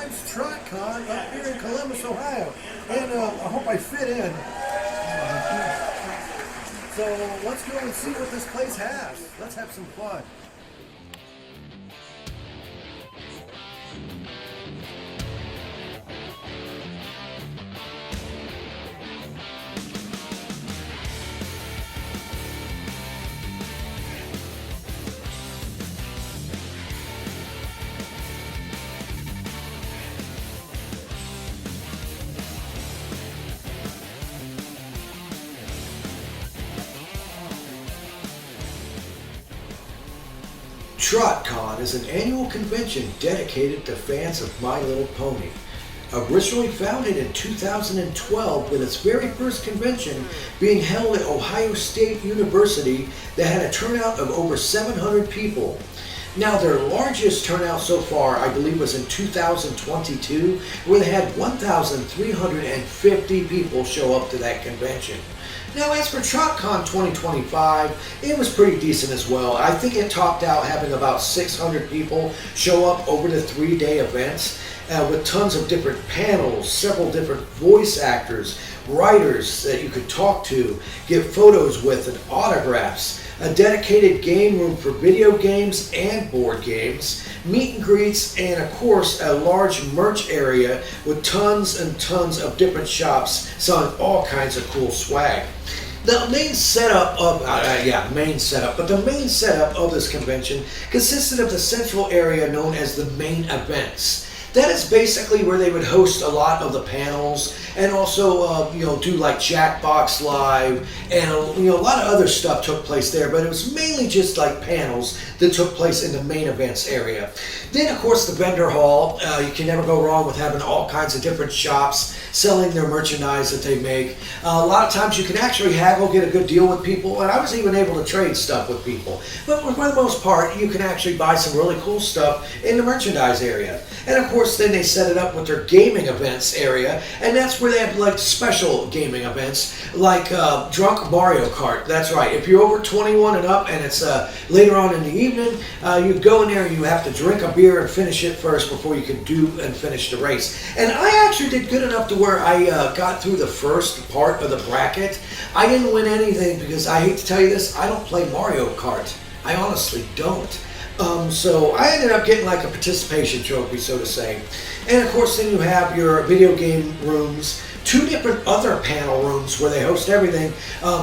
times Trotcon up here in Columbus, Ohio. And I hope I fit in. So let's go and see what this place has. Let's have some fun. Trotcon is an annual convention dedicated to fans of My Little Pony. Originally founded in 2012 with its very first convention being held at Ohio State University that had a turnout of over 700 people. Now their largest turnout so far, I believe, was in 2022, where they had 1,350 people show up to that convention. Now as for Trotcon 2025, it was pretty decent as well. I think it topped out having about 600 people show up over the 3-day events with tons of different panels, several different voice actors, writers that you could talk to, get photos with, and autographs, a dedicated game room for video games and board games, meet and greets, and of course a large merch area with tons and tons of different shops selling all kinds of cool swag. The main setup of the main setup of this convention consisted of the central area known as the main events. That is basically where they would host a lot of the panels and also, do like Jackbox Live and a lot of other stuff took place there. But it was mainly just like panels that took place in the main events area. Then, of course, the vendor hall. You can never go wrong with having all kinds of different shops selling their merchandise that they make. A lot of times you can actually haggle, get a good deal with people, and I was even able to trade stuff with people. But for the most part, you can actually buy some really cool stuff in the merchandise area. And of course, then they set it up with their gaming events area, and that's where they have like special gaming events, like Drunk Mario Kart. That's right. If you're over 21 and up, and it's later on in the evening, you go in there and you have to drink a beer and finish it first before you can do and finish the race. And I actually did good enough to where I got through the first part of the bracket. I didn't win anything because I hate to tell you this, I don't play Mario Kart. I honestly don't. So I ended up getting like a participation trophy, so to say. And of course, then you have your video game rooms, 2 different other panel rooms where they host everything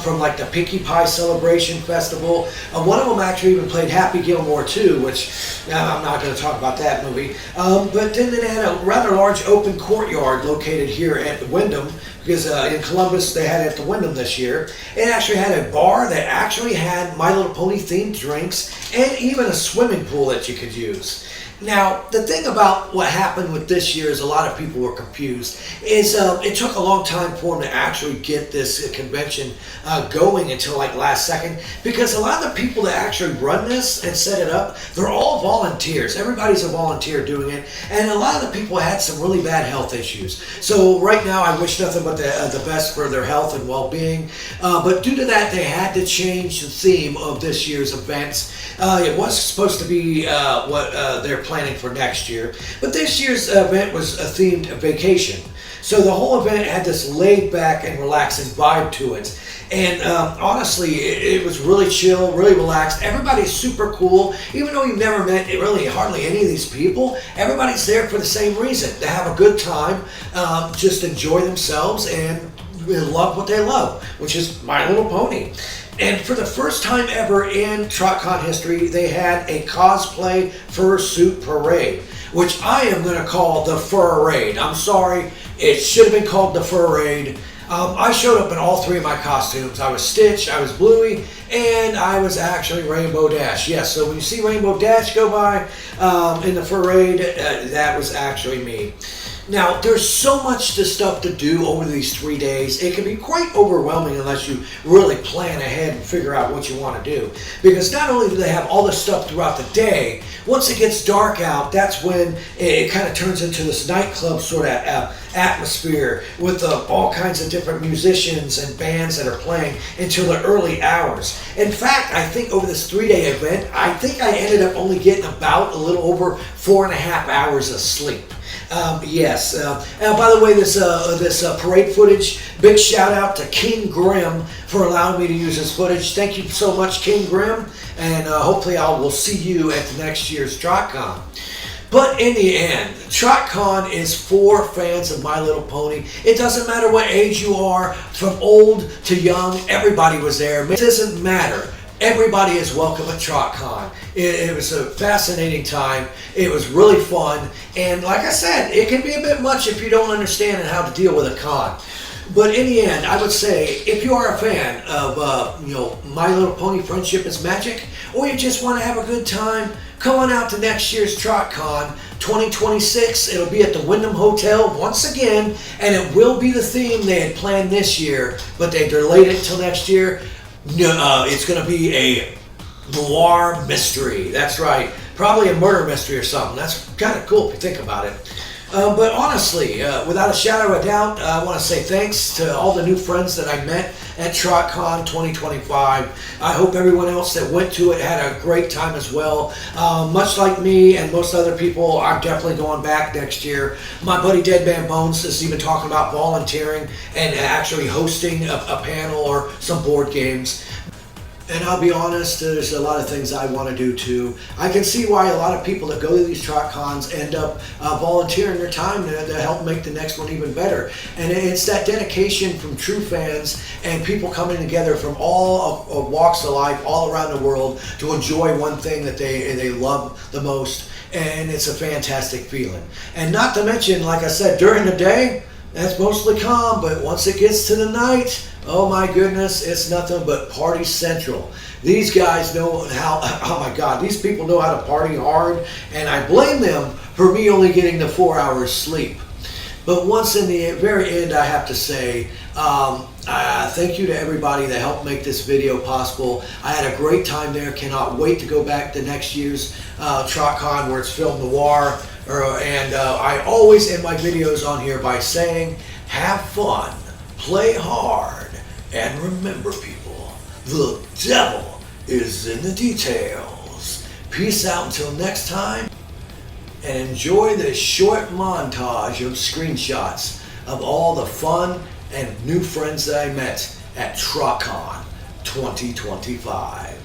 from like the Pinkie Pie Celebration Festival. One of them actually even played Happy Gilmore 2, which I'm not going to talk about that movie. But then they had a rather large open courtyard located here at the Wyndham, because in Columbus they had it at the Wyndham this year. It actually had a bar that actually had My Little Pony themed drinks and even a swimming pool that you could use. Now, the thing about what happened with this year is a lot of people were confused. It took a long time for them to actually get this convention going until like last second, because a lot of the people that actually run this and set it up, they're all volunteers. Everybody's a volunteer doing it, and a lot of the people had some really bad health issues. So right now, I wish nothing but the best for their health and well-being. But due to that, they had to change the theme of this year's events. It was supposed to be what they're planning for next year, but this year's event was a themed vacation. So the whole event had this laid back and relaxing vibe to it. And honestly, it was really chill, really relaxed. Everybody's super cool. Even though you've never met really hardly any of these people, everybody's there for the same reason, to have a good time, just enjoy themselves and love what they love, which is My Little Pony. And for the first time ever in Trotcon history, they had a cosplay fursuit parade, which I am going to call the Fur-raid. I'm sorry, it should have been called the Fur-raid. I showed up in all 3 of my costumes. I was Stitch, I was Bluey, and I was actually Rainbow Dash. Yes, so when you see Rainbow Dash go by in the Fur-raid, that was actually me. Now, there's so much stuff to do over these 3 days. It can be quite overwhelming unless you really plan ahead and figure out what you want to do. Because not only do they have all this stuff throughout the day, once it gets dark out, that's when it kind of turns into this nightclub sort of atmosphere with all kinds of different musicians and bands that are playing until the early hours. In fact, I think over this 3-day event, I think I ended up only getting about a little over 4.5 hours of sleep. Yes. And by the way, this parade footage, big shout out to King Grim for allowing me to use this footage. Thank you so much, King Grim, and hopefully I will see you at the next year's Trotcon. But in the end, Trotcon is for fans of My Little Pony. It doesn't matter what age you are, from old to young, everybody was there. It doesn't matter. Everybody is welcome at Trotcon. It was a fascinating time. It was really fun. And like I said, it can be a bit much if you don't understand how to deal with a con. But in the end, I would say, if you are a fan of My Little Pony Friendship is Magic, or you just want to have a good time, come on out to next year's Trotcon 2026. It'll be at the Wyndham Hotel once again, and it will be the theme they had planned this year, but they delayed it until next year. It's going to be a noir mystery. That's right. Probably a murder mystery or something. That's kind of cool if you think about it. But honestly, without a shadow of a doubt, I want to say thanks to all the new friends that I met at Trotcon 2025. I hope everyone else that went to it had a great time as well. Much like me and most other people, I'm definitely going back next year. My buddy Deadman Bones is even talking about volunteering and actually hosting a panel or some board games. And I'll be honest, there's a lot of things I want to do too. I can see why a lot of people that go to these Trotcons end up volunteering their time to help make the next one even better. And it's that dedication from true fans and people coming together from all of walks of life all around the world to enjoy one thing that they love the most. And it's a fantastic feeling. And not to mention, like I said, during the day, that's mostly calm, but once it gets to the night, oh my goodness, it's nothing but party central. These guys know how, oh my God, these people know how to party hard, and I blame them for me only getting the 4 hours sleep. But once in the very end, I have to say, thank you to everybody that helped make this video possible. I had a great time there. Cannot wait to go back to next year's Trotcon where it's film noir. And I always end my videos on here by saying, have fun, play hard, and remember people, the devil is in the details. Peace out until next time, and enjoy this short montage of screenshots of all the fun and new friends that I met at Trotcon 2025.